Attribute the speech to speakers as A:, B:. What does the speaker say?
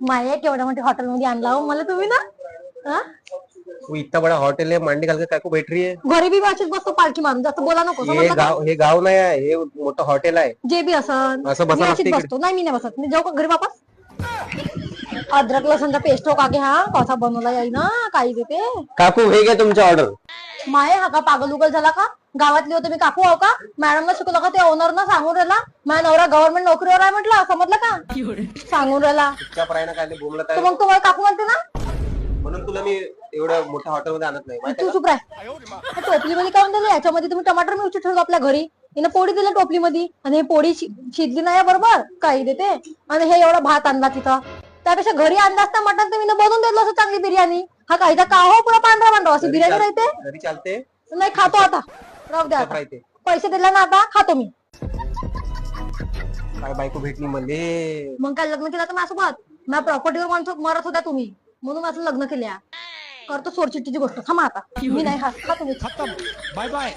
A: माये केवढ्या मोठ्या हॉटेल मध्ये आणला हो मला तुम्ही ना हा?
B: वो इतना बड़ा होटल है, मांडी घाल के काय को बैठ रही है?
A: घरी बी अशीच बसतो पालखी मारून जास्त बोला नको
B: हे
A: समजलं का?
B: गाव हे गाव नाही आहे, हे मोठं हॉटेल आहे.
A: जे बी असं
B: असं बसा
A: मी
B: लागते
A: अशीच
B: इकडे.
A: बसतो. नाही मी नाही बसत. मी जाऊ का घरी वापस. अद्रक लसणचा पेस्ट हो का घ्या कसा बनवला याई ना काही देते
B: काकू हे घ्या तुमचं ऑर्डर.
A: माये हा का पागल उगल झाला का? गावातली होते मी काकू आहो का? मॅडमला शिकवलं का? ते ओनर ना सांगून राहिला माझ्या नवरा गव्हर्नमेंट नोकरीवर आहे म्हटलं समजलं का? सांगून राहिला
B: चुपचाप राही ना, काय ते बोलत
A: तर
B: आहे.
A: मग तुम्हाला काकू म्हणते ना
B: म्हणून तुला मी एवढं मोठ्या हॉटेल मध्ये आणत नाही माहिती
A: तू
B: आहे
A: चुप राह. टोपलीमध्ये काऊन दिली? याच्यामध्ये तुम्ही टमाटर मिरची ठेवतो आपल्या घरी. हिनं पोळी दिली टोपलीमध्ये आणि हे पोळी शिजली नाही बरोबर काही देते आणि हे एवढा भात आणला तिथं. त्यापेक्षा घरी आणला असता मटण तर मी बनवून दिलं असं चांगली बिर्याणी. हा काहीचा का हो पुरा पांढरा पांढरा अशी बिर्याणी राहते.
B: घरी चालते.
A: नाही खातो आता राहू द्या आता.
B: राहते
A: पैसे दिले ना आता खातो मी.
B: काय बायको भेटली मले.
A: मग काय लग्न केलं तर माझ्यासोबत माझ्या प्रॉपर्टीवर माणसं मरत होत्या तुम्ही म्हणून माझं लग्न केल्या. करतो सोरचिट्टीची गोष्ट थांबा आता. मी नाही खात. खा तुम्ही.
C: Bye bye.